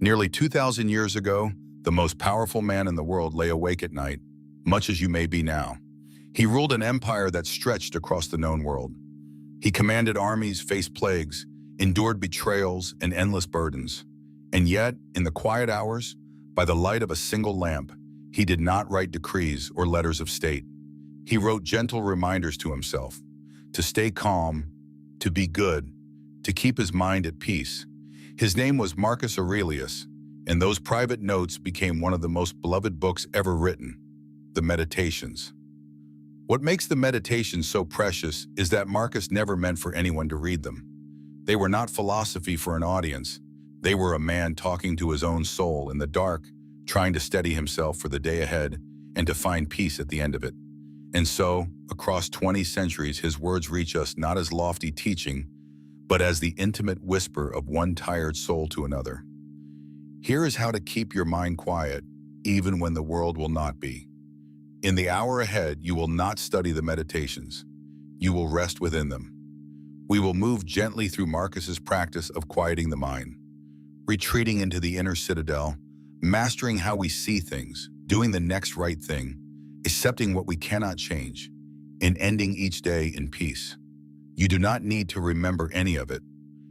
Nearly 2,000 years ago, the most powerful man in the world lay awake at night, much as you may be now. He ruled an empire that stretched across the known world. He commanded armies, faced plagues, endured betrayals and endless burdens. And yet, in the quiet hours, by the light of a single lamp, he did not write decrees or letters of state. He wrote gentle reminders to himself, to stay calm, to be good, to keep his mind at peace. His name was Marcus Aurelius, and those private notes became one of the most beloved books ever written, the Meditations. What makes the Meditations so precious is that Marcus never meant for anyone to read them. They were not philosophy for an audience. They were a man talking to his own soul in the dark, trying to steady himself for the day ahead and to find peace at the end of it. And so, across 20 centuries, his words reach us not as lofty teaching, but as the intimate whisper of one tired soul to another. Here is how to keep your mind quiet, even when the world will not be. In the hour ahead, you will not study the Meditations. You will rest within them. We will move gently through Marcus's practice of quieting the mind, retreating into the inner citadel, mastering how we see things, doing the next right thing, accepting what we cannot change, and ending each day in peace. You do not need to remember any of it.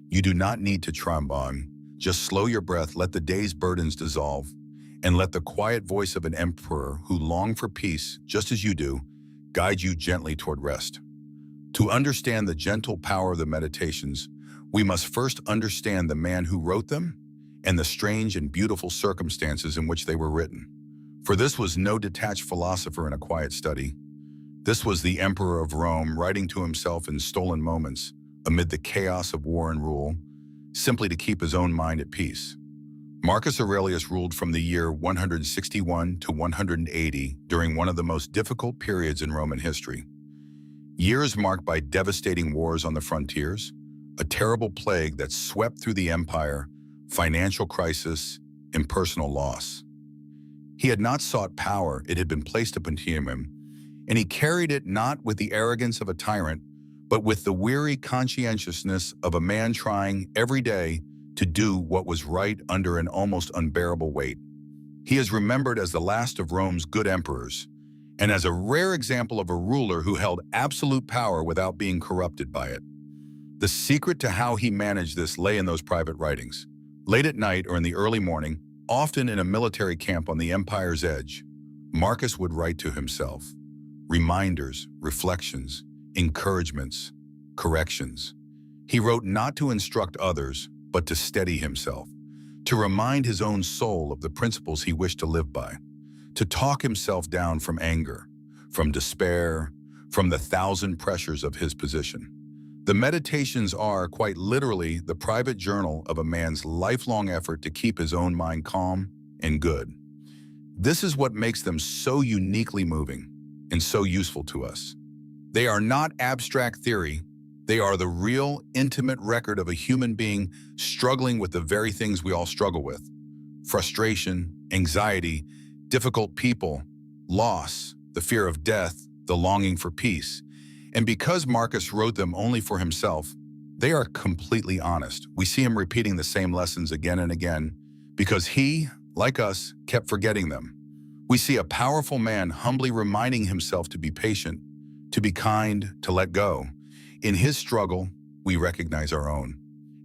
You do not need to trombone. Just slow your breath, let the day's burdens dissolve, and let the quiet voice of an emperor who longed for peace, just as you do, guide you gently toward rest. To understand the gentle power of the Meditations, we must first understand the man who wrote them and the strange and beautiful circumstances in which they were written. For this was no detached philosopher in a quiet study. This was the emperor of Rome writing to himself in stolen moments amid the chaos of war and rule, simply to keep his own mind at peace. Marcus Aurelius ruled from the year 161 to 180 during one of the most difficult periods in Roman history. Years marked by devastating wars on the frontiers, a terrible plague that swept through the empire, financial crisis, and personal loss. He had not sought power, it had been placed upon him, and he carried it not with the arrogance of a tyrant, but with the weary conscientiousness of a man trying every day to do what was right under an almost unbearable weight. He is remembered as the last of Rome's good emperors, and as a rare example of a ruler who held absolute power without being corrupted by it. The secret to how he managed this lay in those private writings. Late at night or in the early morning, often in a military camp on the empire's edge, Marcus would write to himself. Reminders, reflections, encouragements, corrections. He wrote not to instruct others, but to steady himself, to remind his own soul of the principles he wished to live by, to talk himself down from anger, from despair, from the thousand pressures of his position. The Meditations are, quite literally, the private journal of a man's lifelong effort to keep his own mind calm and good. This is what makes them so uniquely moving and so useful to us. They are not abstract theory. They are the real, intimate record of a human being struggling with the very things we all struggle with: frustration, anxiety, difficult people, loss, the fear of death, the longing for peace. And because Marcus wrote them only for himself, they are completely honest. We see him repeating the same lessons again and again because he, like us, kept forgetting them. We see a powerful man humbly reminding himself to be patient, to be kind, to let go. In his struggle, we recognize our own,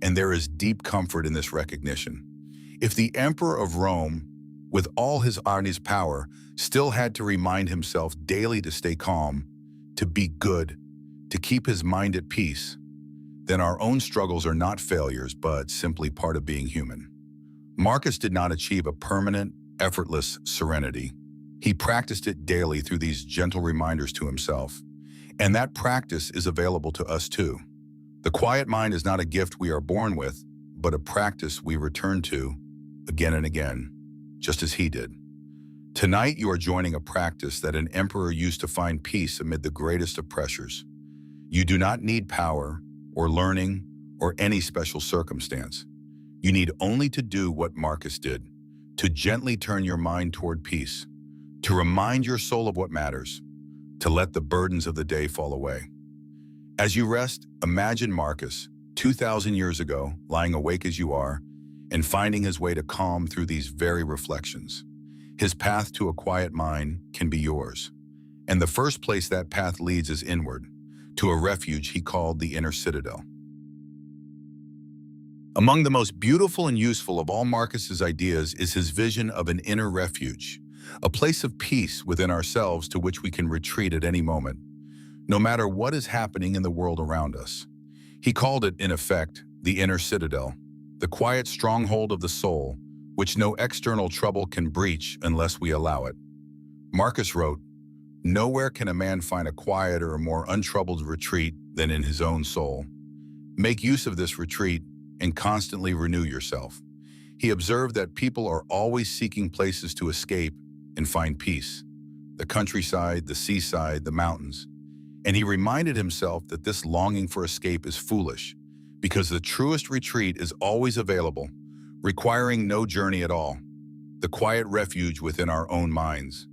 and there is deep comfort in this recognition. If the emperor of Rome, with all his power, still had to remind himself daily to stay calm, to be good, to keep his mind at peace, then our own struggles are not failures, but simply part of being human. Marcus did not achieve a permanent, effortless serenity. He practiced it daily through these gentle reminders to himself. And that practice is available to us too. The quiet mind is not a gift we are born with, but a practice we return to again and again, just as he did. Tonight, you are joining a practice that an emperor used to find peace amid the greatest of pressures. You do not need power or learning or any special circumstance. You need only to do what Marcus did, to gently turn your mind toward peace, to remind your soul of what matters, to let the burdens of the day fall away. As you rest, imagine Marcus, 2,000 years ago, lying awake as you are, and finding his way to calm through these very reflections. His path to a quiet mind can be yours. And the first place that path leads is inward, to a refuge he called the Inner Citadel. Among the most beautiful and useful of all Marcus's ideas is his vision of an inner refuge, a place of peace within ourselves to which we can retreat at any moment, no matter what is happening in the world around us. He called it, in effect, the Inner Citadel, the quiet stronghold of the soul, which no external trouble can breach unless we allow it. Marcus wrote, "Nowhere can a man find a quieter or more untroubled retreat than in his own soul. Make use of this retreat and constantly renew yourself." He observed that people are always seeking places to escape and find peace, the countryside, the seaside, the mountains. And he reminded himself that this longing for escape is foolish, because the truest retreat is always available, requiring no journey at all, the quiet refuge within our own minds.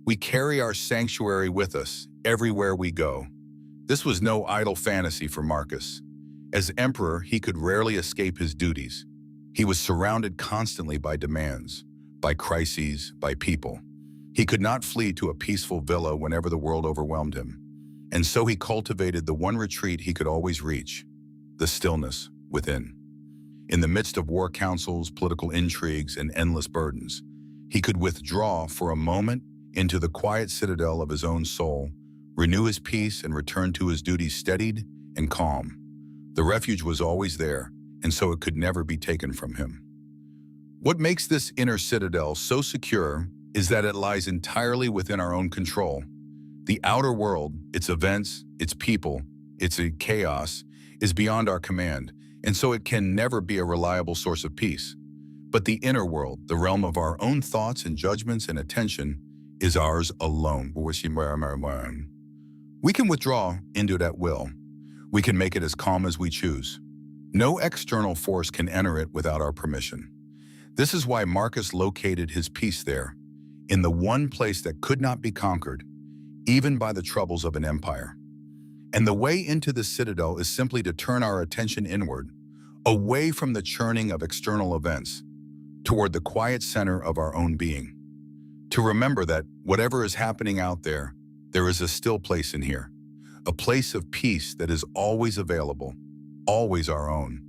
We carry our sanctuary with us everywhere we go. This was no idle fantasy for Marcus. As emperor, he could rarely escape his duties. He was surrounded constantly by demands, by crises, by people. He could not flee to a peaceful villa whenever the world overwhelmed him. And so he cultivated the one retreat he could always reach, the stillness within. In the midst of war councils, political intrigues, and endless burdens, he could withdraw for a moment into the quiet citadel of his own soul, renew his peace, and return to his duties steadied and calm. The refuge was always there, and so it could never be taken from him. What makes this inner citadel so secure is that it lies entirely within our own control. The outer world, its events, its people, its chaos, is beyond our command, and so it can never be a reliable source of peace. But the inner world, the realm of our own thoughts and judgments and attention, is ours alone. We can withdraw into it at will. We can make it as calm as we choose. No external force can enter it without our permission. This is why Marcus located his peace there, in the one place that could not be conquered, even by the troubles of an empire. And the way into the citadel is simply to turn our attention inward, away from the churning of external events, toward the quiet center of our own being. To remember that whatever is happening out there, there is a still place in here, a place of peace that is always available, always our own.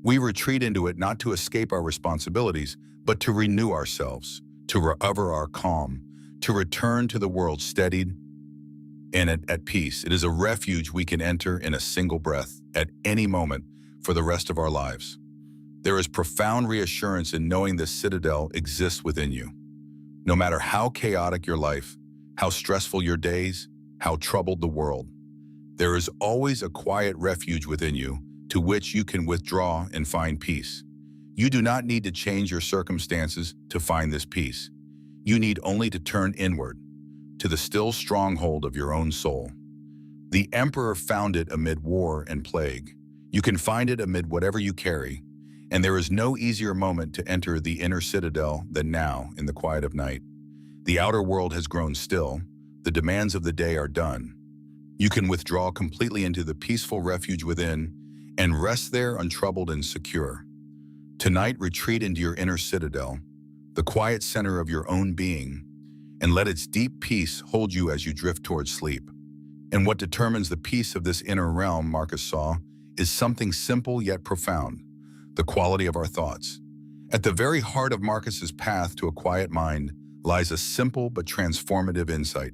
We retreat into it not to escape our responsibilities, but to renew ourselves, to recover our calm, to return to the world steadied and at peace. It is a refuge we can enter in a single breath at any moment for the rest of our lives. There is profound reassurance in knowing this citadel exists within you. No matter how chaotic your life, how stressful your days, how troubled the world, there is always a quiet refuge within you to which you can withdraw and find peace. You do not need to change your circumstances to find this peace. You need only to turn inward, to the still stronghold of your own soul. The emperor found it amid war and plague. You can find it amid whatever you carry, and there is no easier moment to enter the inner citadel than now in the quiet of night. The outer world has grown still. The demands of the day are done. You can withdraw completely into the peaceful refuge within and rest there untroubled and secure. Tonight, retreat into your inner citadel, the quiet center of your own being, and let its deep peace hold you as you drift towards sleep. And what determines the peace of this inner realm, Marcus saw, is something simple yet profound, the quality of our thoughts. At the very heart of Marcus's path to a quiet mind lies a simple but transformative insight,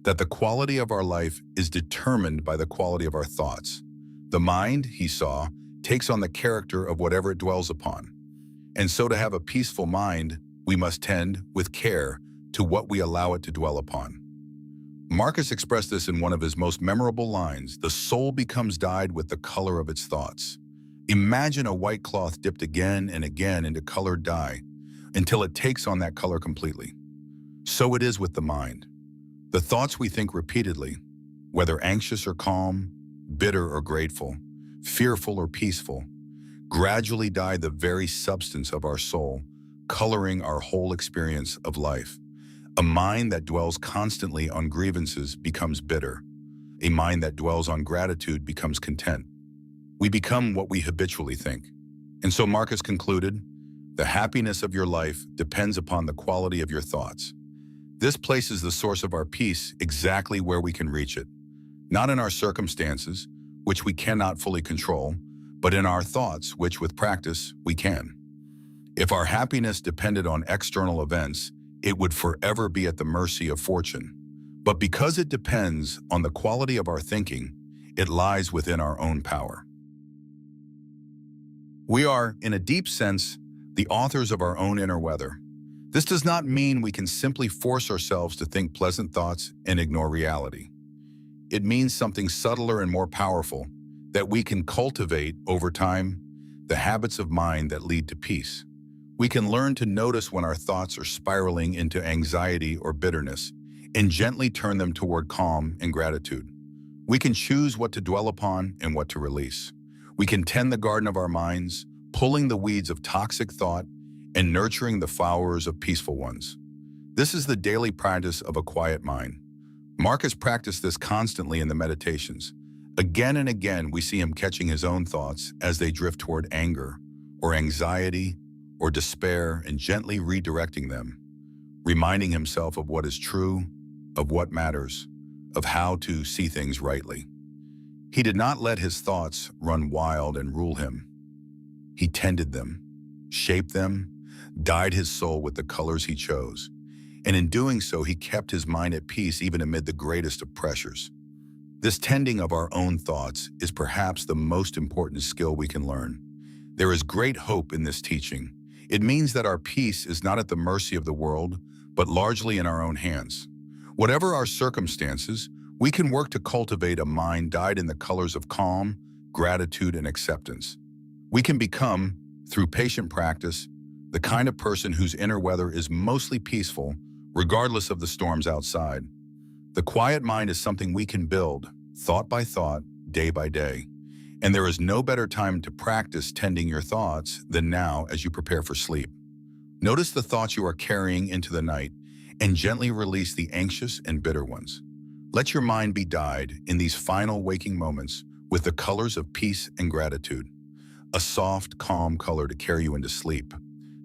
that the quality of our life is determined by the quality of our thoughts. The mind, he saw, takes on the character of whatever it dwells upon. And so to have a peaceful mind, we must tend, with care, to what we allow it to dwell upon. Marcus expressed this in one of his most memorable lines: "The soul becomes dyed with the color of its thoughts." Imagine a white cloth dipped again and again into colored dye until it takes on that color completely. So it is with the mind. The thoughts we think repeatedly, whether anxious or calm, bitter or grateful, fearful or peaceful, gradually dye the very substance of our soul, coloring our whole experience of life. A mind that dwells constantly on grievances becomes bitter. A mind that dwells on gratitude becomes content. We become what we habitually think. And so Marcus concluded, The happiness of your life depends upon the quality of your thoughts. This places the source of our peace exactly where we can reach it, not in our circumstances, which we cannot fully control, but in our thoughts, which with practice we can. If our happiness depended on external events, it would forever be at the mercy of fortune. But because it depends on the quality of our thinking, it lies within our own power. We are, in a deep sense, the authors of our own inner weather. This does not mean we can simply force ourselves to think pleasant thoughts and ignore reality. It means something subtler and more powerful, that we can cultivate over time, the habits of mind that lead to peace. We can learn to notice when our thoughts are spiraling into anxiety or bitterness, and gently turn them toward calm and gratitude. We can choose what to dwell upon and what to release. We can tend the garden of our minds, pulling the weeds of toxic thought and nurturing the flowers of peaceful ones. This is the daily practice of a quiet mind. Marcus practiced this constantly in the meditations. Again and again, we see him catching his own thoughts as they drift toward anger or anxiety or despair and gently redirecting them, reminding himself of what is true, of what matters, of how to see things rightly. He did not let his thoughts run wild and rule him. He tended them, shaped them, dyed his soul with the colors he chose, and in doing so, he kept his mind at peace even amid the greatest of pressures. This tending of our own thoughts is perhaps the most important skill we can learn. There is great hope in this teaching. It means that our peace is not at the mercy of the world, but largely in our own hands. Whatever our circumstances, we can work to cultivate a mind dyed in the colors of calm, gratitude, and acceptance. We can become, through patient practice, the kind of person whose inner weather is mostly peaceful, regardless of the storms outside. The quiet mind is something we can build, thought by thought, day by day. And there is no better time to practice tending your thoughts than now as you prepare for sleep. Notice the thoughts you are carrying into the night and gently release the anxious and bitter ones. Let your mind be dyed in these final waking moments with the colors of peace and gratitude, a soft, calm color to carry you into sleep.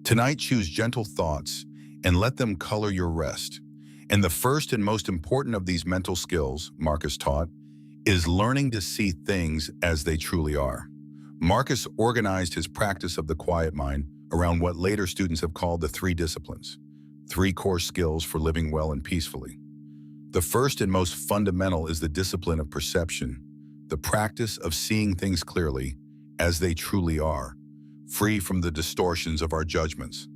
Tonight, choose gentle thoughts and let them color your rest. And the first and most important of these mental skills, Marcus taught, is learning to see things as they truly are. Marcus organized his practice of the quiet mind around what later students have called the 3 disciplines, 3 core skills for living well and peacefully. The first and most fundamental is the discipline of perception, the practice of seeing things clearly as they truly are, free from the distortions of our judgments.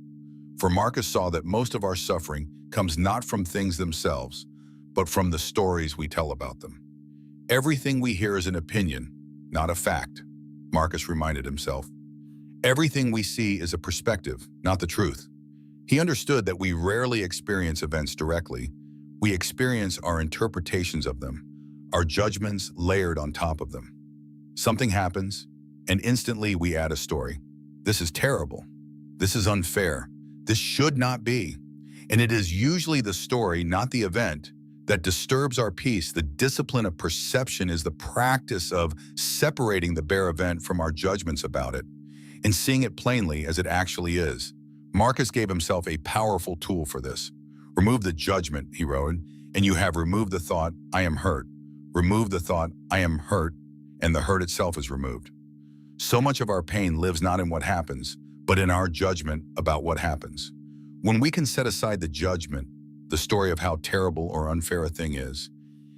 For Marcus saw that most of our suffering comes not from things themselves, but from the stories we tell about them. Everything we hear is an opinion, not a fact, Marcus reminded himself. Everything we see is a perspective, not the truth. He understood that we rarely experience events directly. We experience our interpretations of them, our judgments layered on top of them. Something happens, and instantly we add a story. This is terrible. This is unfair. This should not be. And it is usually the story, not the event, that disturbs our peace. The discipline of perception is the practice of separating the bare event from our judgments about it and seeing it plainly as it actually is. Marcus gave himself a powerful tool for this. Remove the judgment, he wrote, and you have removed the thought, I am hurt. Remove the thought, I am hurt, and the hurt itself is removed. So much of our pain lives not in what happens, but in our judgment about what happens. When we can set aside the judgment, the story of how terrible or unfair a thing is,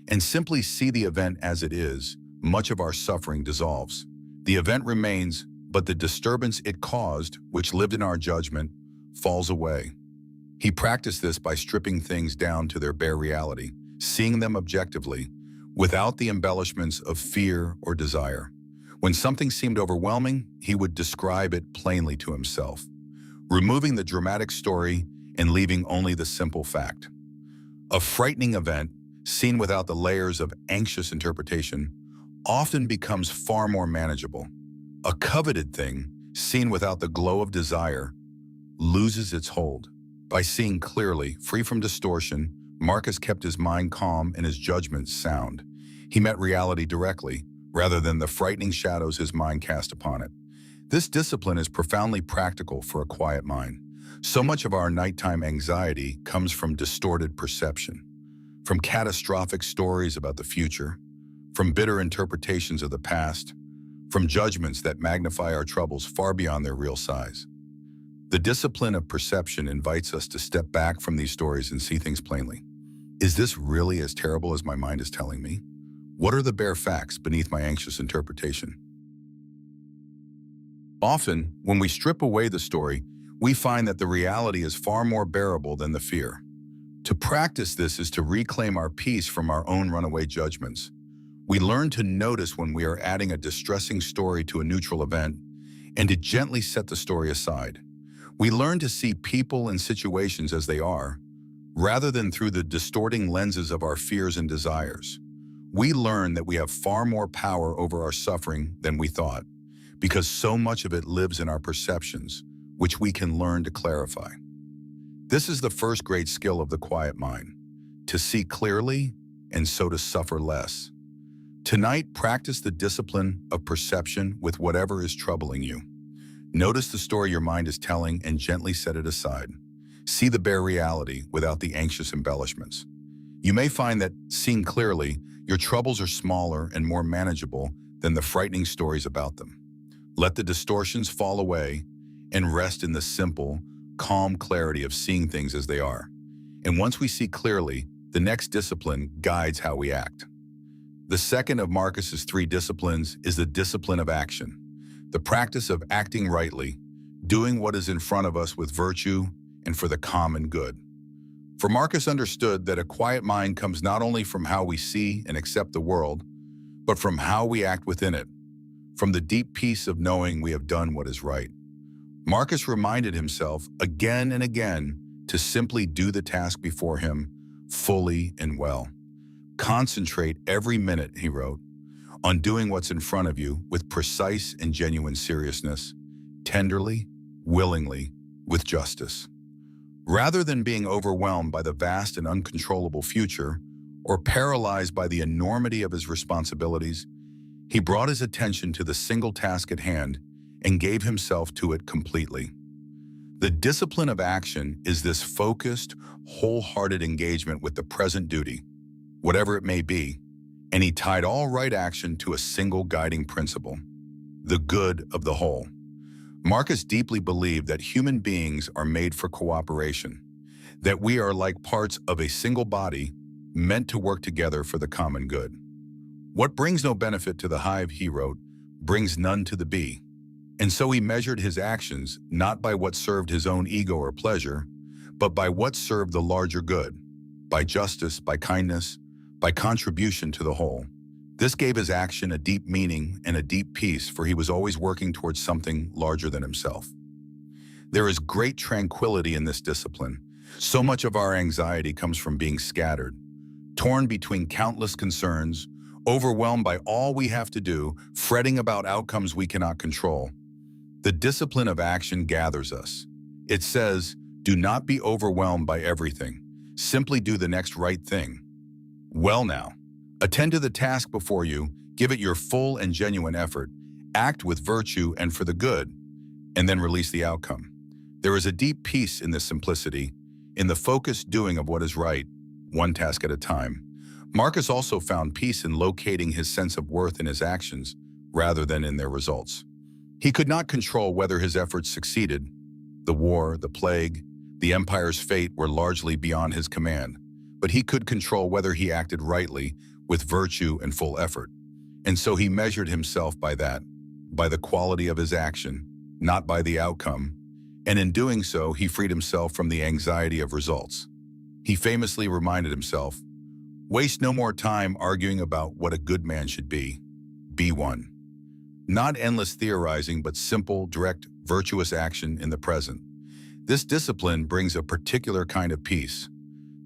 and simply see the event as it is, much of our suffering dissolves. The event remains, but the disturbance it caused, which lived in our judgment, falls away. He practiced this by stripping things down to their bare reality, seeing them objectively, without the embellishments of fear or desire. When something seemed overwhelming, he would describe it plainly to himself, removing the dramatic story and leaving only the simple fact. A frightening event, seen without the layers of anxious interpretation, often becomes far more manageable. A coveted thing, seen without the glow of desire, loses its hold. By seeing clearly, free from distortion, Marcus kept his mind calm and his judgment sound. He met reality directly, rather than the frightening shadows his mind cast upon it. This discipline is profoundly practical for a quiet mind. So much of our nighttime anxiety comes from distorted perception, from catastrophic stories about the future, from bitter interpretations of the past, from judgments that magnify our troubles far beyond their real size. The discipline of perception invites us to step back from these stories and see things plainly. Is this really as terrible as my mind is telling me? What are the bare facts beneath my anxious interpretation? Often, when we strip away the story, we find that the reality is far more bearable than the fear. To practice this is to reclaim our peace from our own runaway judgments. We learn to notice when we are adding a distressing story to a neutral event and to gently set the story aside. We learn to see people and situations as they are, rather than through the distorting lenses of our fears and desires. We learn that we have far more power over our suffering than we thought, because so much of it lives in our perceptions, which we can learn to clarify. This is the first great skill of the quiet mind, to see clearly and so to suffer less. Tonight, practice the discipline of perception with whatever is troubling you. Notice the story your mind is telling and gently set it aside. See the bare reality without the anxious embellishments. You may find that, seeing clearly, your troubles are smaller and more manageable than the frightening stories about them. Let the distortions fall away and rest in the simple, calm clarity of seeing things as they are. And once we see clearly, the next discipline guides how we act. The second of Marcus's 3 disciplines is the discipline of action, the practice of acting rightly, doing what is in front of us with virtue and for the common good. For Marcus understood that a quiet mind comes not only from how we see and accept the world, but from how we act within it, from the deep peace of knowing we have done what is right. Marcus reminded himself again and again to simply do the task before him fully and well. Concentrate every minute, he wrote, on doing what's in front of you with precise and genuine seriousness, tenderly, willingly, with justice. Rather than being overwhelmed by the vast and uncontrollable future or paralyzed by the enormity of his responsibilities, he brought his attention to the single task at hand and gave himself to it completely. The discipline of action is this focused, wholehearted engagement with the present duty, whatever it may be, and he tied all right action to a single guiding principle: the good of the whole. Marcus deeply believed that human beings are made for cooperation, that we are like parts of a single body meant to work together for the common good. What brings no benefit to the hive, he wrote, brings none to the bee. And so he measured his actions not by what served his own ego or pleasure, but by what served the larger good, by justice, by kindness, by contribution to the whole. This gave his action a deep meaning and a deep peace, for he was always working towards something larger than himself. There is great tranquility in this discipline. So much of our anxiety comes from being scattered, torn between countless concerns, overwhelmed by all we have to do, fretting about outcomes we cannot control. The discipline of action gathers us. It says, do not be overwhelmed by everything. Simply do the next right thing. Well now, attend to the task before you, give it your full and genuine effort, act with virtue and for the good, and then release the outcome. There is a deep peace in this simplicity, in the focused doing of what is right, one task at a time. Marcus also found peace in locating his sense of worth in his actions rather than in their results. He could not control whether his efforts succeeded. The war, the plague, the empire's fate were largely beyond his command, but he could control whether he acted rightly, with virtue and full effort. And so he measured himself by that, by the quality of his action, not by the outcome, and in doing so, he freed himself from the anxiety of results. He famously reminded himself, waste no more time arguing about what a good man should be. Be one. Not endless theorizing, but simple, direct, virtuous action in the present. This discipline brings a particular kind of peace,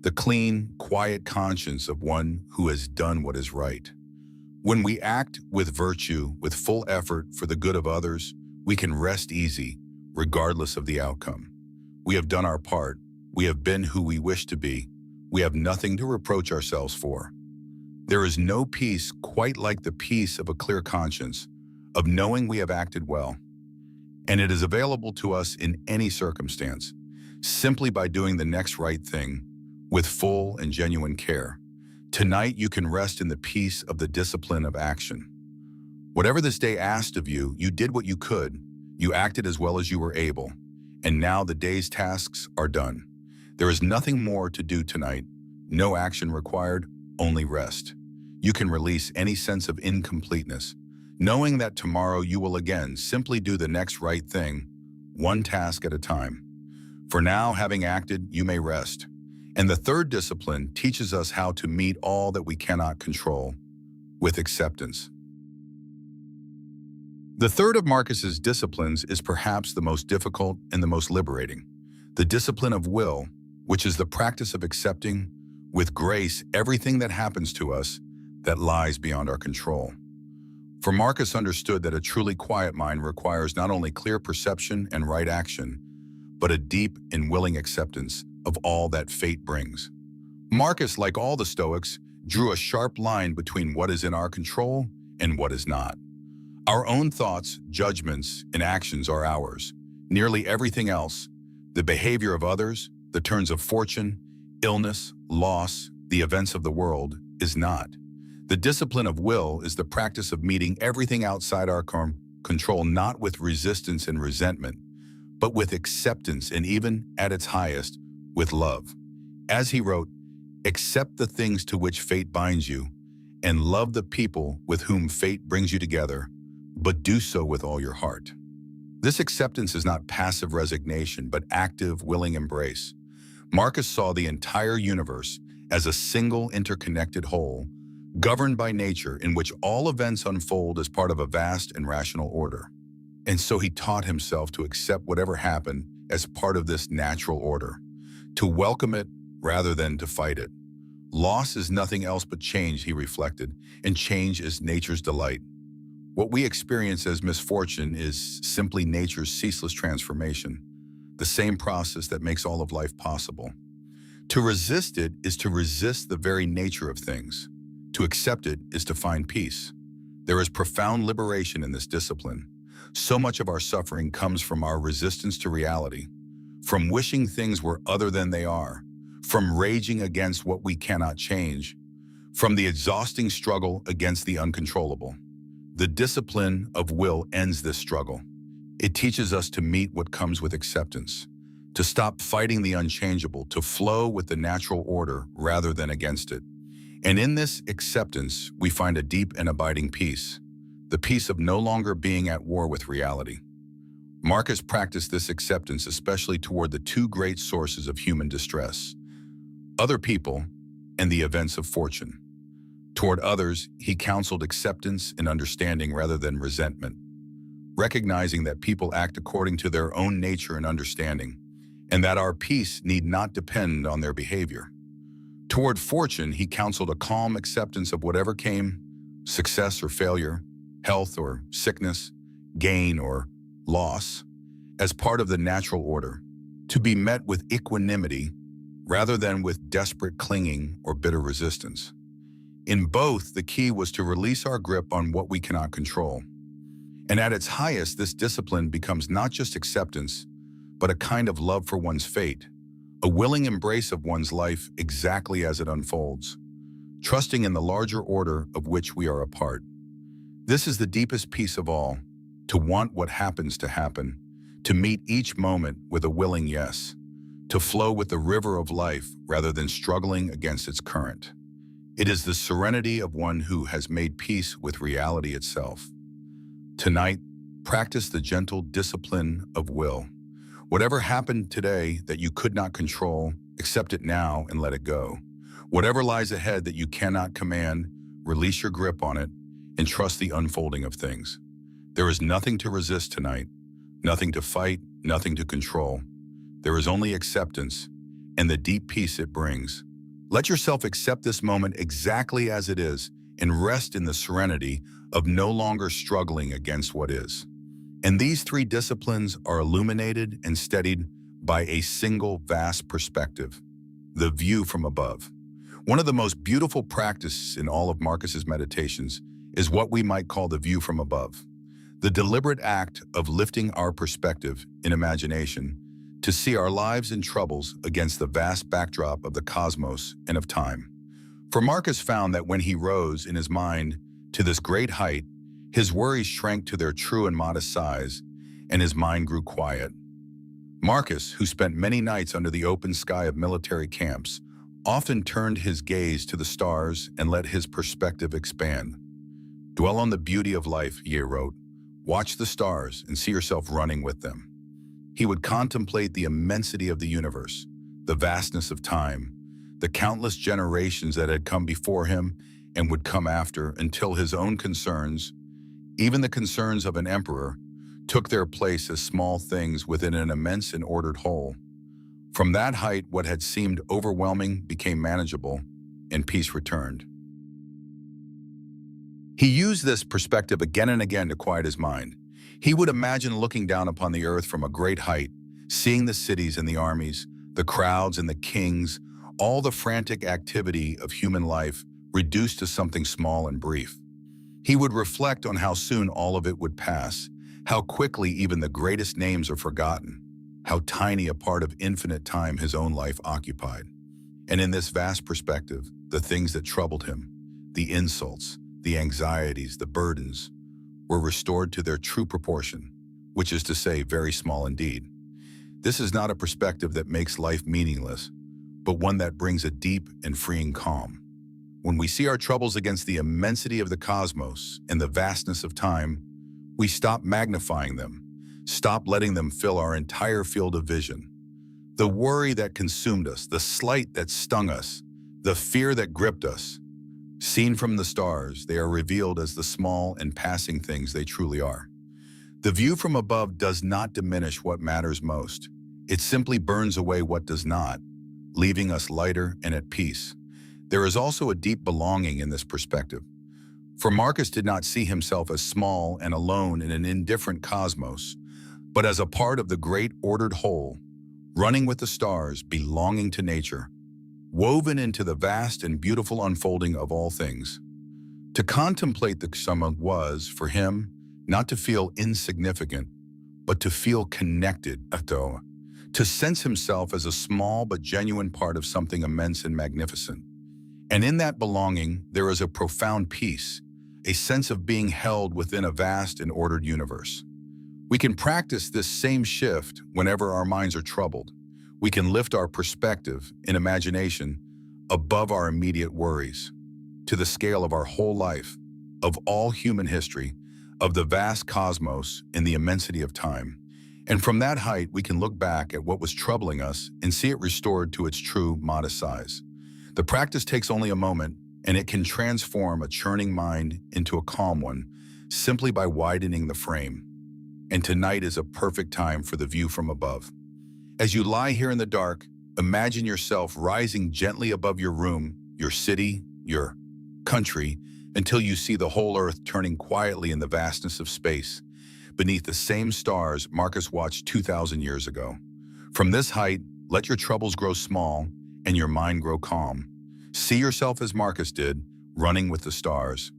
the clean, quiet conscience of one who has done what is right. When we act with virtue, with full effort for the good of others, we can rest easy, regardless of the outcome. We have done our part. We have been who we wish to be. We have nothing to reproach ourselves for. There is no peace quite like the peace of a clear conscience, of knowing we have acted well. and it is available to us in any circumstance, simply by doing the next right thing with full and genuine care. Tonight, you can rest in the peace of the discipline of action. Whatever this day asked of you, you did what you could, you acted as well as you were able, and now the day's tasks are done. There is nothing more to do tonight, no action required, only rest. You can release any sense of incompleteness, knowing that tomorrow you will again simply do the next right thing, one task at a time. For now, having acted, you may rest. And the third discipline teaches us how to meet all that we cannot control with acceptance. The third of Marcus's disciplines is perhaps the most difficult and the most liberating, the discipline of will, which is the practice of accepting with grace everything that happens to us that lies beyond our control. For Marcus understood that a truly quiet mind requires not only clear perception and right action, but a deep and willing acceptance of all that fate brings. Marcus, like all the Stoics, drew a sharp line between what is in our control and what is not. Our own thoughts, judgments, and actions are ours. Nearly everything else, the behavior of others, the turns of fortune, illness, loss, the events of the world, is not. The discipline of will is the practice of meeting everything outside our control not with resistance and resentment, but with acceptance and even, at its highest, with love. As he wrote, "Accept the things to which fate binds you, and love the people with whom fate brings you together, but do so with all your heart." This acceptance is not passive resignation, but active, willing embrace. Marcus saw the entire universe as a single interconnected whole, governed by nature in which all events unfold as part of a vast and rational order. And so he taught himself to accept whatever happened as part of this natural order, to welcome it rather than to fight it. Loss is nothing else but change, he reflected, and change is nature's delight. What we experience as misfortune is simply nature's ceaseless transformation, the same process that makes all of life possible. To resist it is to resist the very nature of things. To accept it is to find peace. There is profound liberation in this discipline. So much of our suffering comes from our resistance to reality, from wishing things were other than they are, from raging against what we cannot change, from the exhausting struggle against the uncontrollable. The discipline of will ends this struggle. It teaches us to meet what comes with acceptance, to stop fighting the unchangeable, to flow with the natural order rather than against it. And in this acceptance, we find a deep and abiding peace, the peace of no longer being at war with reality. Marcus practiced this acceptance especially toward the two great sources of human distress, other people and the events of fortune. Toward others, he counseled acceptance and understanding rather than resentment, recognizing that people act according to their own nature and understanding, and that our peace need not depend on their behavior. Toward fortune, he counseled a calm acceptance of whatever came, success or failure, health or sickness, gain or loss, as part of the natural order, to be met with equanimity rather than with desperate clinging or bitter resistance. In both, the key was to release our grip on what we cannot control. And at its highest, this discipline becomes not just acceptance, but a kind of love for one's fate, a willing embrace of one's life exactly as it unfolds, trusting in the larger order of which we are a part. This is the deepest peace of all, to want what happens to happen, to meet each moment with a willing yes, to flow with the river of life rather than struggling against its current. It is the serenity of one who has made peace with reality itself. Tonight, practice the gentle discipline of will. Whatever happened today that you could not control, accept it now and let it go. Whatever lies ahead that you cannot command, release your grip on it and trust the unfolding of things. There is nothing to resist tonight, nothing to fight, nothing to control. There is only acceptance and the deep peace it brings. Let yourself accept this moment exactly as it is and rest in the serenity of no longer struggling against what is. And these three disciplines are illuminated and steadied by a single vast perspective, the view from above. One of the most beautiful practices in all of Marcus's meditations is what we might call the view from above. The deliberate act of lifting our perspective in imagination to see our lives and troubles against the vast backdrop of the cosmos and of time. For Marcus found that when he rose in his mind to this great height, his worries shrank to their true and modest size, and his mind grew quiet. Marcus, who spent many nights under the open sky of military camps, often turned his gaze to the stars and let his perspective expand. Dwell on the beauty of life, he wrote. Watch the stars and see yourself running with them. He would contemplate the immensity of the universe, the vastness of time, the countless generations that had come before him and would come after until his own concerns, even the concerns of an emperor, took their place as small things within an immense and ordered whole. From that height, what had seemed overwhelming became manageable, and peace returned. He used this perspective again and again to quiet his mind. He would imagine looking down upon the earth from a great height, seeing the cities and the armies, the crowds and the kings, all the frantic activity of human life reduced to something small and brief. He would reflect on how soon all of it would pass, how quickly even the greatest names are forgotten, how tiny a part of infinite time his own life occupied. And in this vast perspective, the things that troubled him, the insults, the anxieties, the burdens, were restored to their true proportion, which is to say, very small indeed. This is not a perspective that makes life meaningless, but one that brings a deep and freeing calm. When we see our troubles against the immensity of the cosmos and the vastness of time, we stop magnifying them, stop letting them fill our entire field of vision. The worry that consumed us, the slight that stung us, the fear that gripped us, seen from the stars, they are revealed as the small and passing things they truly are. The view from above does not diminish what matters most. It simply burns away what does not, leaving us lighter and at peace. There is also a deep belonging in this perspective. For Marcus did not see himself as small and alone in an indifferent cosmos, but as a part of the great ordered whole, running with the stars, belonging to nature, woven into the vast and beautiful unfolding of all things. To contemplate the summa was, for him, not to feel insignificant, but to feel connected, to sense himself as a small but genuine part of something immense and magnificent. And in that belonging, there is a profound peace, a sense of being held within a vast and ordered universe. We can practice this same shift whenever our minds are troubled. We can lift our perspective in imagination above our immediate worries, to the scale of our whole life, of all human history, of the vast cosmos and the immensity of time. And from that height, we can look back at what was troubling us and see it restored to its true, modest size. The practice takes only a moment, and it can transform a churning mind into a calm one, simply by widening the frame. And tonight is a perfect time for the view from above. As you lie here in the dark, imagine yourself rising gently above your room, your city, your country, until you see the whole earth turning quietly in the vastness of space, beneath the same stars Marcus watched 2,000 years ago. From this height, let your troubles grow small and your mind grow calm. See yourself as Marcus did, running with the stars,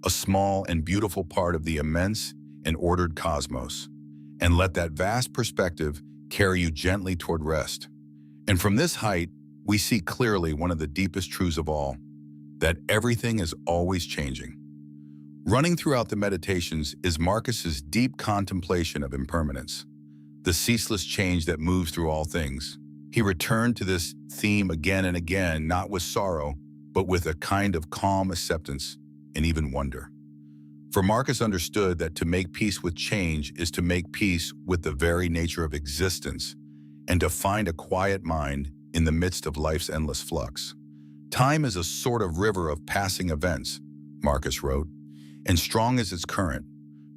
a small and beautiful part of the immense and ordered cosmos, and let that vast perspective carry you gently toward rest. And from this height, we see clearly one of the deepest truths of all, that everything is always changing. Running throughout the meditations is Marcus's deep contemplation of impermanence, the ceaseless change that moves through all things. He returned to this theme again and again, not with sorrow, but with a kind of calm acceptance and even wonder. For Marcus understood that to make peace with change is to make peace with the very nature of existence and to find a quiet mind in the midst of life's endless flux. Time is a sort of river of passing events, Marcus wrote, and strong as its current.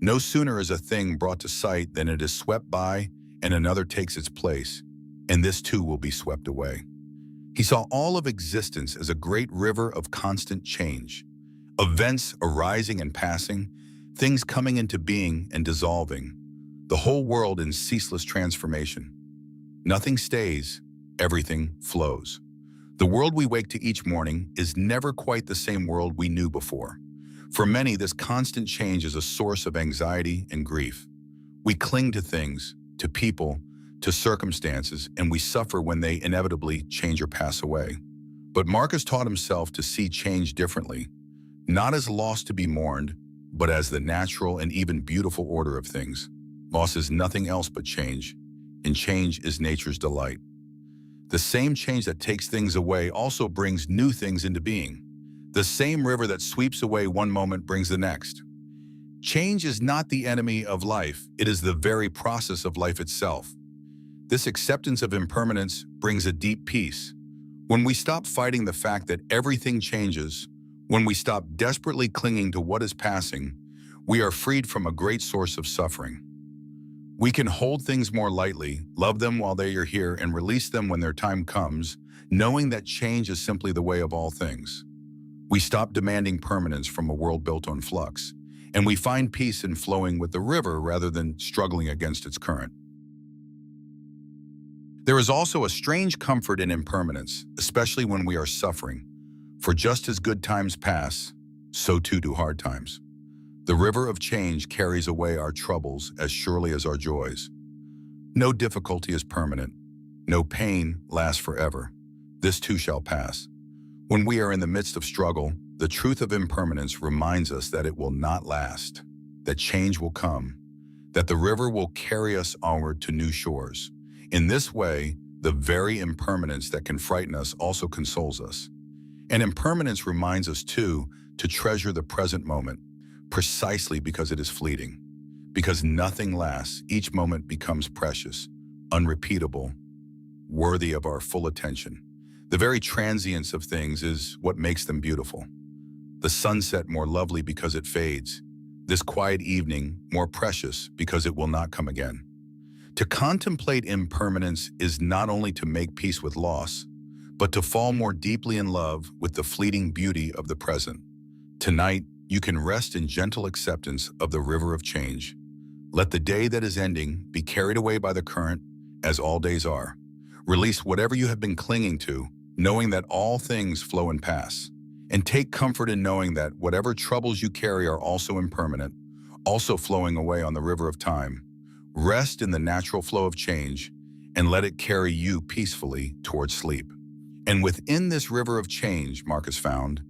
No sooner is a thing brought to sight than it is swept by and another takes its place, and this too will be swept away. He saw all of existence as a great river of constant change. Events arising and passing, things coming into being and dissolving, the whole world in ceaseless transformation. Nothing stays, everything flows. The world we wake to each morning is never quite the same world we knew before. For many, this constant change is a source of anxiety and grief. We cling to things, to people, to circumstances, and we suffer when they inevitably change or pass away. But Marcus taught himself to see change differently, not as loss to be mourned, but as the natural and even beautiful order of things. Loss is nothing else but change, and change is nature's delight. The same change that takes things away also brings new things into being. The same river that sweeps away one moment brings the next. Change is not the enemy of life, it is the very process of life itself. This acceptance of impermanence brings a deep peace. When we stop fighting the fact that everything changes, when we stop desperately clinging to what is passing, we are freed from a great source of suffering. We can hold things more lightly, love them while they are here, and release them when their time comes, knowing that change is simply the way of all things. We stop demanding permanence from a world built on flux, and we find peace in flowing with the river rather than struggling against its current. There is also a strange comfort in impermanence, especially when we are suffering. For just as good times pass, so too do hard times. The river of change carries away our troubles as surely as our joys. No difficulty is permanent. No pain lasts forever. This too shall pass. When we are in the midst of struggle, the truth of impermanence reminds us that it will not last, that change will come, that the river will carry us onward to new shores. In this way, the very impermanence that can frighten us also consoles us. And impermanence reminds us, too, to treasure the present moment, precisely because it is fleeting. Because nothing lasts, each moment becomes precious, unrepeatable, worthy of our full attention. The very transience of things is what makes them beautiful. The sunset more lovely because it fades. This quiet evening more precious because it will not come again. To contemplate impermanence is not only to make peace with loss, but to fall more deeply in love with the fleeting beauty of the present. Tonight, you can rest in gentle acceptance of the river of change. Let the day that is ending be carried away by the current, as all days are. Release whatever you have been clinging to, knowing that all things flow and pass. And take comfort in knowing that whatever troubles you carry are also impermanent, also flowing away on the river of time. Rest in the natural flow of change, and let it carry you peacefully towards sleep. And within this river of change, Marcus found,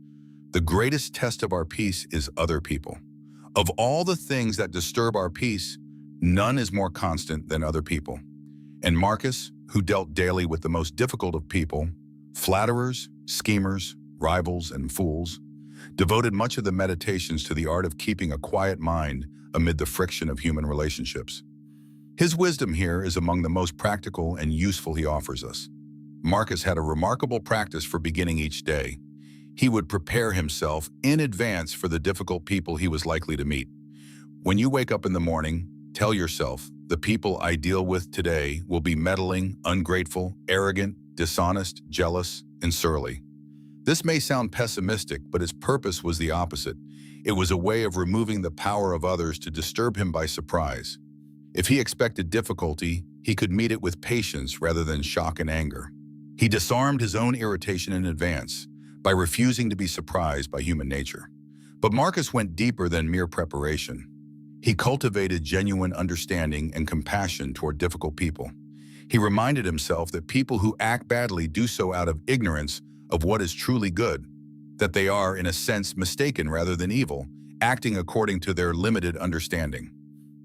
the greatest test of our peace is other people. Of all the things that disturb our peace, none is more constant than other people. And Marcus, who dealt daily with the most difficult of people, flatterers, schemers, rivals, and fools, devoted much of the meditations to the art of keeping a quiet mind amid the friction of human relationships. His wisdom here is among the most practical and useful he offers us. Marcus had a remarkable practice for beginning each day. He would prepare himself in advance for the difficult people he was likely to meet. When you wake up in the morning, tell yourself, the people I deal with today will be meddling, ungrateful, arrogant, dishonest, jealous, and surly. This may sound pessimistic, but its purpose was the opposite. It was a way of removing the power of others to disturb him by surprise. If he expected difficulty, he could meet it with patience rather than shock and anger. He disarmed his own irritation in advance by refusing to be surprised by human nature. But Marcus went deeper than mere preparation. He cultivated genuine understanding and compassion toward difficult people. He reminded himself that people who act badly do so out of ignorance of what is truly good, that they are, in a sense, mistaken rather than evil, acting according to their limited understanding.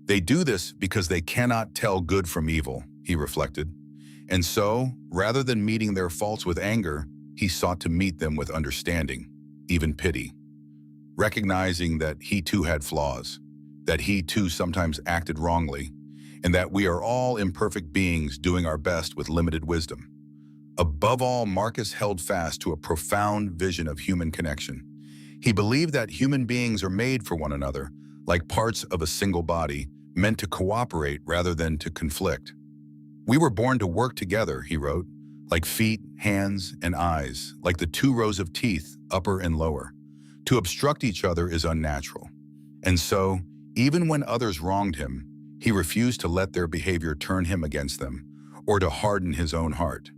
They do this because they cannot tell good from evil, he reflected. And so, rather than meeting their faults with anger, he sought to meet them with understanding, even pity. Recognizing that he too had flaws, that he too sometimes acted wrongly, and that we are all imperfect beings doing our best with limited wisdom. Above all, Marcus held fast to a profound vision of human connection. He believed that human beings are made for one another, like parts of a single body, meant to cooperate rather than to conflict. We were born to work together, he wrote, like feet, hands, and eyes, like the two rows of teeth, upper and lower. To obstruct each other is unnatural. And so, even when others wronged him, he refused to let their behavior turn him against them, or to harden his own heart.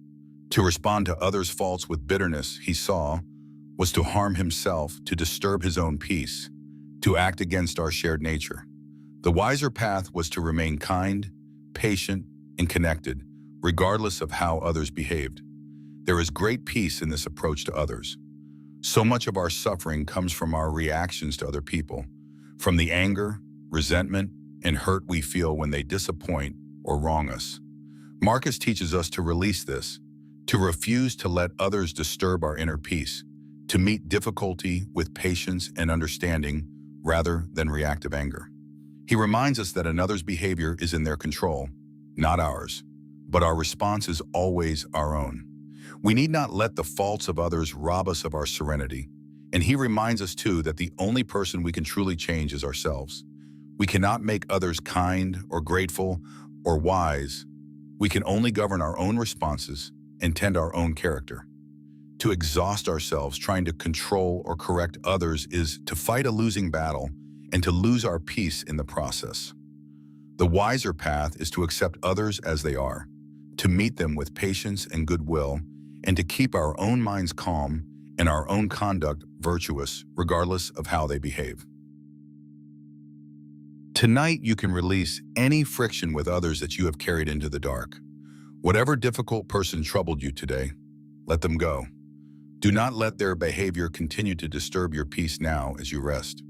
To respond to others' faults with bitterness, he saw, was to harm himself, to disturb his own peace. to act against our shared nature. The wiser path was to remain kind, patient, and connected, regardless of how others behaved. There is great peace in this approach to others. So much of our suffering comes from our reactions to other people, from the anger, resentment, and hurt we feel when they disappoint or wrong us. Marcus teaches us to release this, to refuse to let others disturb our inner peace, to meet difficulty with patience and understanding rather than reactive anger. He reminds us that another's behavior is in their control, not ours, but our response is always our own. We need not let the faults of others rob us of our serenity. And he reminds us too that the only person we can truly change is ourselves. We cannot make others kind or grateful or wise. We can only govern our own responses and tend our own character. To exhaust ourselves trying to control or correct others is to fight a losing battle and to lose our peace in the process. The wiser path is to accept others as they are, to meet them with patience and goodwill, and to keep our own minds calm and our own conduct virtuous, regardless of how they behave. Tonight, you can release any friction with others that you have carried into the dark. Whatever difficult person troubled you today, let them go. Do not let their behavior continue to disturb your peace now as you rest.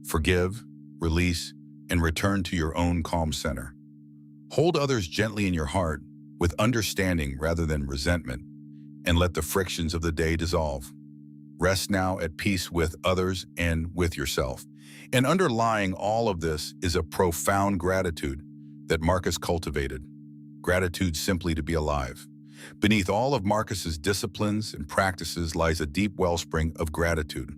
Forgive, release, and return to your own calm center. Hold others gently in your heart with understanding rather than resentment, and let the frictions of the day dissolve. Rest now at peace with others and with yourself. And underlying all of this is a profound gratitude that Marcus cultivated. Gratitude simply to be alive. Beneath all of Marcus's disciplines and practices lies a deep wellspring of gratitude,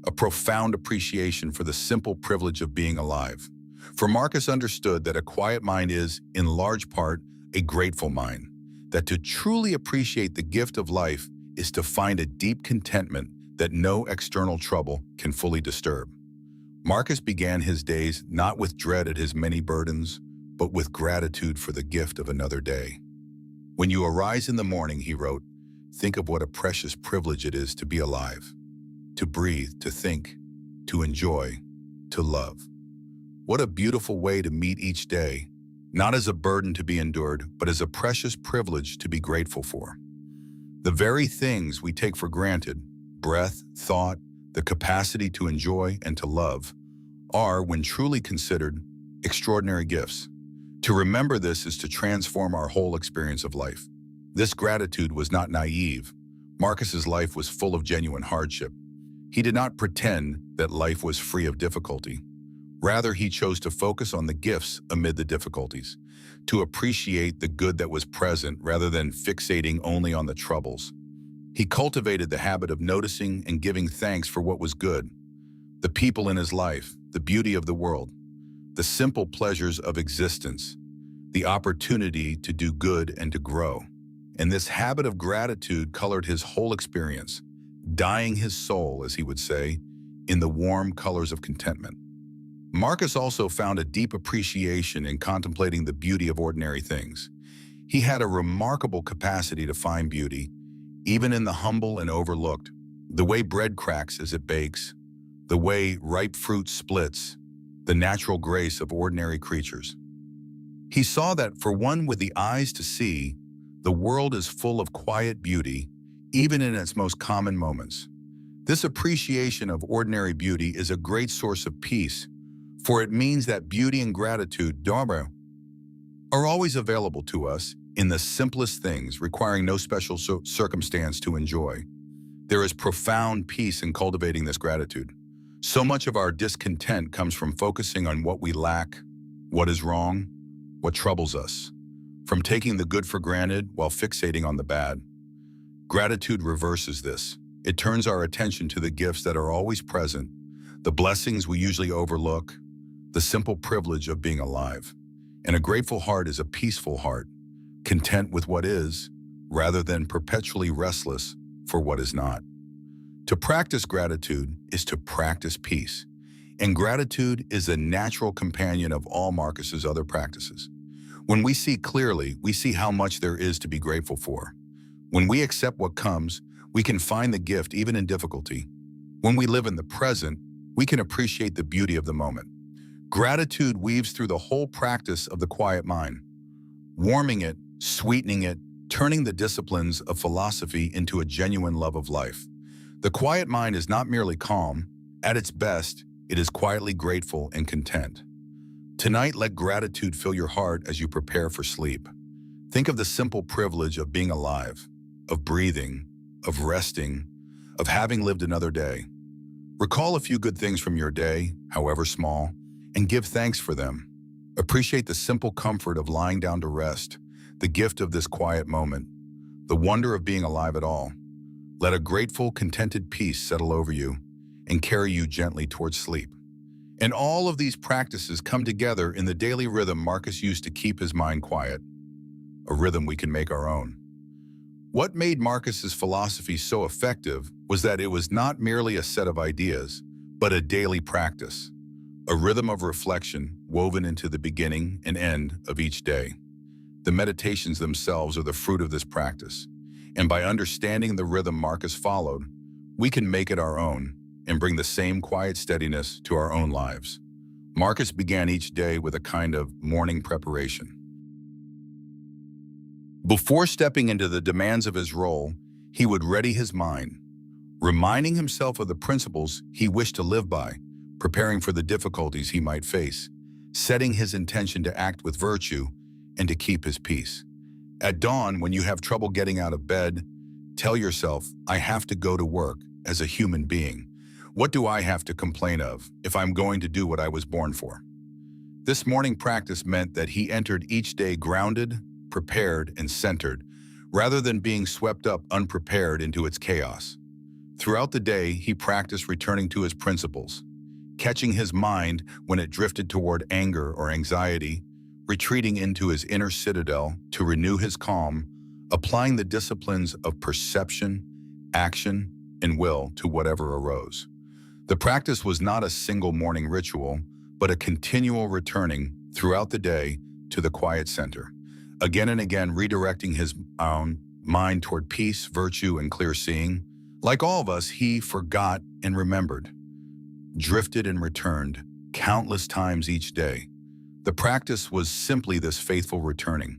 a profound appreciation for the simple privilege of being alive. For Marcus understood that a quiet mind is, in large part, a grateful mind, that to truly appreciate the gift of life is to find a deep contentment that no external trouble can fully disturb. Marcus began his days not with dread at his many burdens, but with gratitude for the gift of another day. When you arise in the morning, he wrote, think of what a precious privilege it is to be alive, to breathe, to think, to enjoy, to love. What a beautiful way to meet each day, not as a burden to be endured, but as a precious privilege to be grateful for. The very things we take for granted, breath, thought, the capacity to enjoy and to love, are, when truly considered, extraordinary gifts. To remember this is to transform our whole experience of life. This gratitude was not naive. Marcus's life was full of genuine hardship. He did not pretend that life was free of difficulty. Rather, he chose to focus on the gifts amid the difficulties, to appreciate the good that was present rather than fixating only on the troubles. He cultivated the habit of noticing and giving thanks for what was good, the people in his life, the beauty of the world, the simple pleasures of existence, the opportunity to do good and to grow. And this habit of gratitude colored his whole experience, dyeing his soul, as he would say, in the warm colors of contentment. Marcus also found a deep appreciation in contemplating the beauty of ordinary things. He had a remarkable capacity to find beauty, even in the humble and overlooked, the way bread cracks as it bakes, the way ripe fruit splits, the natural grace of ordinary creatures. He saw that for one with the eyes to see, the world is full of quiet beauty, even in its most common moments. This appreciation of ordinary beauty is a great source of peace, for it means that beauty and gratitude, dharma, are always available to us in the simplest things, requiring no special circumstance to enjoy. There is profound peace in cultivating this gratitude. So much of our discontent comes from focusing on what we lack, what is wrong, what troubles us, from taking the good for granted while fixating on the bad. Gratitude reverses this. It turns our attention to the gifts that are always present, the blessings we usually overlook, the simple privilege of being alive. And a grateful heart is a peaceful heart, content with what is, rather than perpetually restless for what is not. To practice gratitude is to practice peace, and gratitude is a natural companion of all Marcus's other practices. When we see clearly, we see how much there is to be grateful for. When we accept what comes, we can find the gift even in difficulty. When we live in the present, we can appreciate the beauty of the moment. Gratitude weaves through the whole practice of the quiet mind, warming it, sweetening it, turning the disciplines of philosophy into a genuine love of life. The quiet mind is not merely calm. At its best, it is quietly grateful and content. Tonight, let gratitude fill your heart as you prepare for sleep. Think of the simple privilege of being alive, of breathing, of resting, of having lived another day. Recall a few good things from your day, however small, and give thanks for them. Appreciate the simple comfort of lying down to rest, the gift of this quiet moment, the wonder of being alive at all. Let a grateful, contented peace settle over you and carry you gently towards sleep. And all of these practices come together in the daily rhythm Marcus used to keep his mind quiet, a rhythm we can make our own. What made Marcus's philosophy so effective was that it was not merely a set of ideas, but a daily practice, a rhythm of reflection woven into the beginning and end of each day. The meditations themselves are the fruit of this practice, and by understanding the rhythm Marcus followed, we can make it our own and bring the same quiet steadiness to our own lives. Marcus began each day with a kind of morning preparation. Before stepping into the demands of his role, he would ready his mind, reminding himself of the principles he wished to live by, preparing for the difficulties he might face, setting his intention to act with virtue and to keep his peace. At dawn, when you have trouble getting out of bed, tell yourself, I have to go to work as a human being. What do I have to complain of if I'm going to do what I was born for? This morning practice meant that he entered each day grounded, prepared, and centered, rather than being swept up unprepared into its chaos. Throughout the day, he practiced returning to his principles, catching his mind when it drifted toward anger or anxiety, retreating into his inner citadel to renew his calm, applying the disciplines of perception, action, and will to whatever arose. The practice was not a single morning ritual, but a continual returning throughout the day to the quiet center, again and again redirecting his own mind toward peace, virtue, and clear seeing. Like all of us, he forgot and remembered, drifted and returned countless times each day. The practice was simply this faithful returning.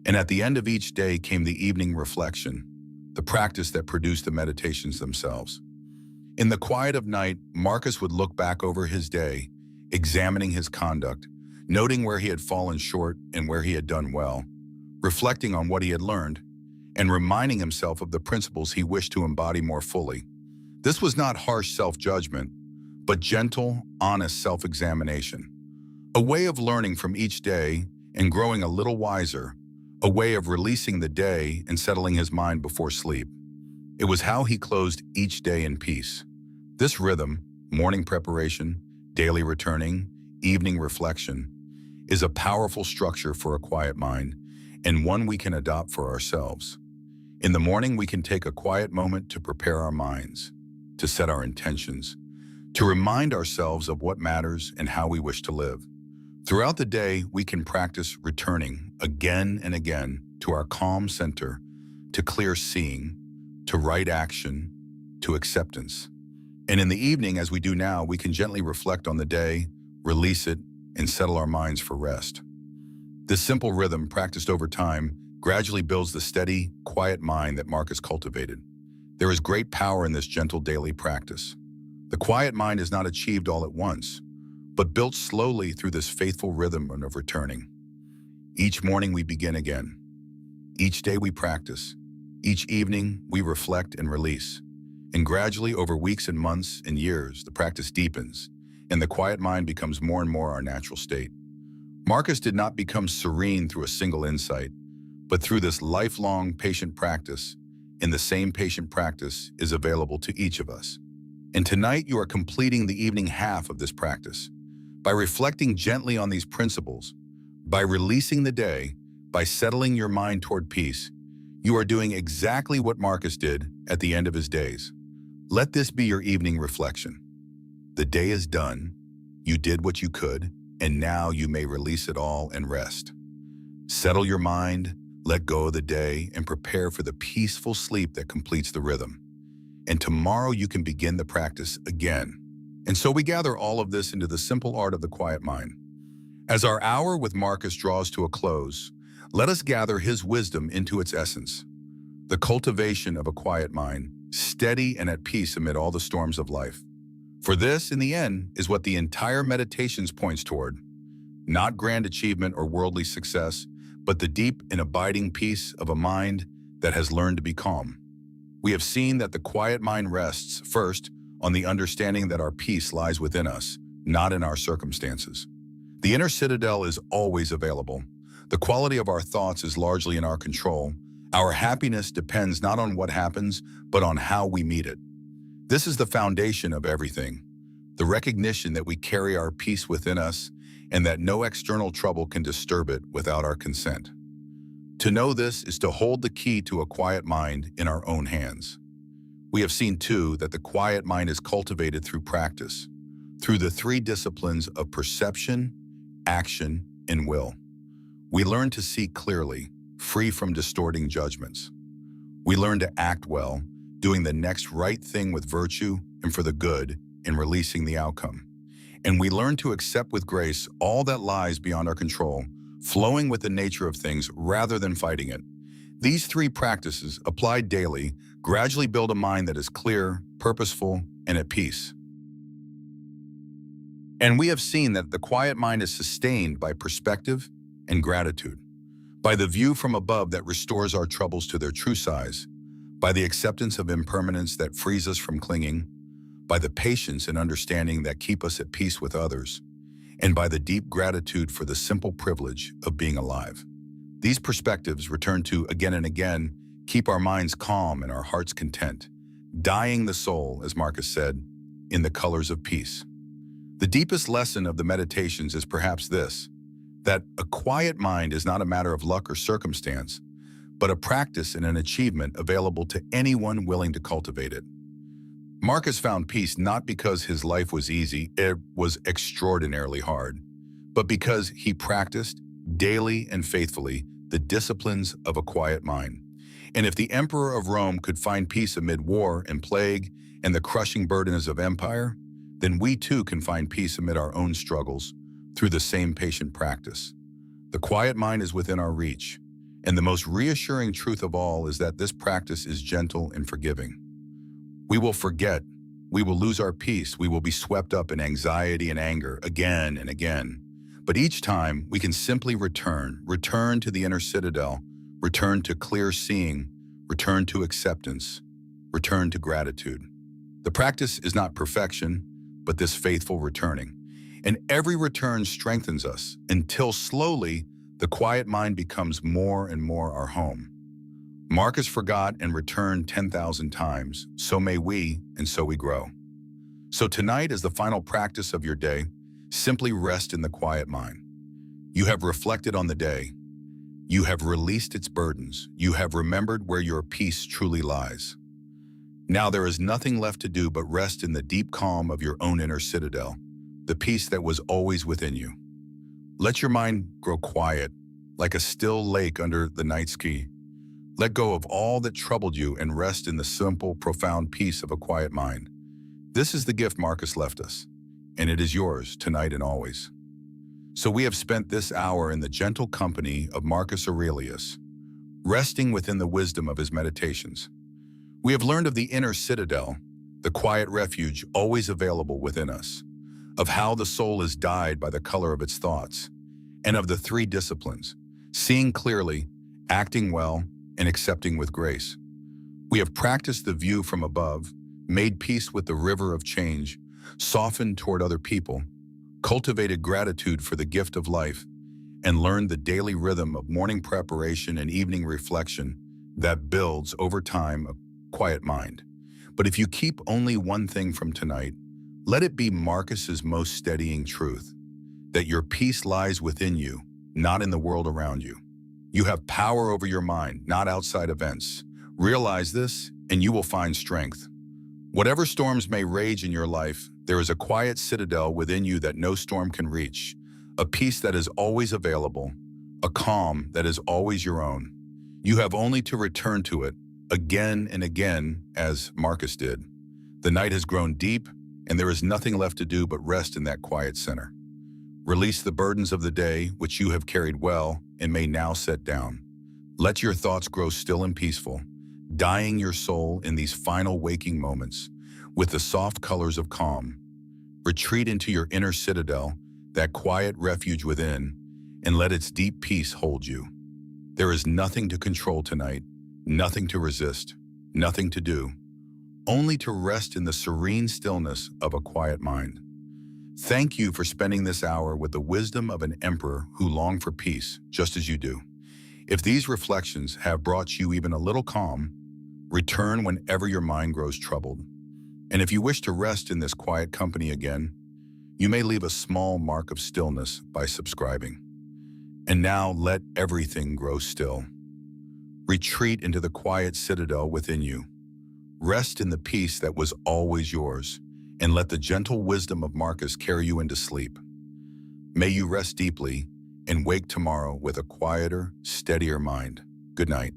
And at the end of each day came the evening reflection, the practice that produced the meditations themselves. In the quiet of night, Marcus would look back over his day, examining his conduct, noting where he had fallen short and where he had done well, reflecting on what he had learned, and reminding himself of the principles he wished to embody more fully. This was not harsh self-judgment, but gentle, honest self-examination. A way of learning from each day and growing a little wiser, a way of releasing the day and settling his mind before sleep. It was how he closed each day in peace. This rhythm, morning preparation, daily returning, evening reflection, is a powerful structure for a quiet mind and one we can adopt for ourselves. In the morning, we can take a quiet moment to prepare our minds, to set our intentions, to remind ourselves of what matters and how we wish to live. Throughout the day, we can practice returning again and again to our calm center, to clear seeing, to right action, to acceptance. And in the evening, as we do now, we can gently reflect on the day, release it, and settle our minds for rest. This simple rhythm, practiced over time, gradually builds the steady, quiet mind that Marcus cultivated. There is great power in this gentle daily practice. The quiet mind is not achieved all at once, but built slowly through this faithful rhythm of returning. Each morning we begin again. Each day we practice. Each evening we reflect and release. And gradually, over weeks and months and years, the practice deepens, and the quiet mind becomes more and more our natural state. Marcus did not become serene through a single insight, but through this lifelong patient practice, and the same patient practice is available to each of us. And tonight you are completing the evening half of this practice. By reflecting gently on these principles, by releasing the day, by settling your mind toward peace, you are doing exactly what Marcus did at the end of his days. Let this be your evening reflection. The day is done, you did what you could, and now you may release it all and rest. Settle your mind, let go of the day, and prepare for the peaceful sleep that completes the rhythm. And tomorrow you can begin the practice again, And so we gather all of this into the simple art of the quiet mind. As our hour with Marcus draws to a close, let us gather his wisdom into its essence. The cultivation of a quiet mind, steady and at peace amid all the storms of life. For this, in the end, is what the entire meditations points toward. Not grand achievement or worldly success, but the deep and abiding peace of a mind that has learned to be calm. We have seen that the quiet mind rests, first, on the understanding that our peace lies within us, not in our circumstances. The inner citadel is always available. The quality of our thoughts is largely in our control. Our happiness depends not on what happens, but on how we meet it. This is the foundation of everything. The recognition that we carry our peace within us and that no external trouble can disturb it without our consent. To know this is to hold the key to a quiet mind in our own hands. We have seen, too, that the quiet mind is cultivated through practice, through the three disciplines of perception, action, and will. We learn to see clearly, free from distorting judgments. We learn to act well, doing the next right thing with virtue and for the good, and releasing the outcome. And we learn to accept with grace all that lies beyond our control, flowing with the nature of things rather than fighting it. These three practices, applied daily, gradually build a mind that is clear, purposeful, and at peace. And we have seen that the quiet mind is sustained by perspective and gratitude, by the view from above that restores our troubles to their true size, by the acceptance of impermanence that frees us from clinging, by the patience and understanding that keep us at peace with others, and by the deep gratitude for the simple privilege of being alive. These perspectives, returned to again and again, keep our minds calm and our hearts content, dyeing the soul, as Marcus said, in the colors of peace. The deepest lesson of the meditations is perhaps this, that a quiet mind is not a matter of luck or circumstance, but a practice and an achievement available to anyone willing to cultivate it. Marcus found peace not because his life was easy, it was extraordinarily hard, but because he practiced, daily and faithfully, the disciplines of a quiet mind. And if the Emperor of Rome could find peace amid war and plague and the crushing burdens of empire, then we too can find peace amid our own struggles through the same patient practice. The quiet mind is within our reach, and the most reassuring truth of all is that this practice is gentle and forgiving. We will forget, we will lose our peace, we will be swept up in anxiety and anger again and again. But each time, we can simply return to the inner citadel, return to clear seeing, return to acceptance, return to gratitude. The practice is not perfection, but this faithful returning. And every return strengthens us until slowly the quiet mind becomes more and more our home. Marcus forgot and returned 10,000 times, so may we, and so we grow. So tonight, as the final practice of your day, simply rest in the quiet mind. You have reflected on the day. You have released its burdens. You have remembered where your peace truly lies. Now there is nothing left to do but rest in the deep calm of your own inner citadel, the peace that was always within you. Let your mind grow quiet, like a still lake under the night sky. Let go of all that troubled you and rest in the simple, profound peace of a quiet mind. This is the gift Marcus left us, and it is yours tonight and always. So we have spent this hour in the gentle company of Marcus Aurelius, resting within the wisdom of his meditations. We have learned of the inner citadel, the quiet refuge always available within us, of how the soul is dyed by the color of its thoughts, and of the three disciplines, seeing clearly, acting well, and accepting with grace. We have practiced the view from above, made peace with the river of change, softened toward other people, cultivated gratitude for the gift of life, and learned the daily rhythm of morning preparation and evening reflection that builds over time a quiet mind. But if you keep only one thing from tonight, let it be Marcus's most steadying truth, that your peace lies within you, not in the world around you. You have power over your mind, not outside events. Realize this, and you will find strength. Whatever storms may rage in your life, there is a quiet citadel within you that no storm can reach, a peace that is always available, a calm that is always your own. You have only to return to it, again and again, as Marcus did. The night has grown deep, and there is nothing left to do but rest in that quiet center. Release the burdens of the day, which you have carried well and may now set down. Let your thoughts grow still and peaceful, dyeing your soul in these final waking moments with the soft colors of calm. Retreat into your inner citadel, that quiet refuge within, and let its deep peace hold you. There is nothing to control tonight, nothing to resist, nothing to do, only to rest in the serene stillness of a quiet mind. Thank you for spending this hour with the wisdom of an emperor who longed for peace, just as you do. If these reflections have brought you even a little calm, return whenever your mind grows troubled. And if you wish to rest in this quiet company again, you may leave a small mark of stillness by subscribing. And now let everything grow still. Retreat into the quiet citadel within you. Rest in the peace that was always yours, and let the gentle wisdom of Marcus carry you into sleep. May you rest deeply and wake tomorrow with a quieter, steadier mind. Good night.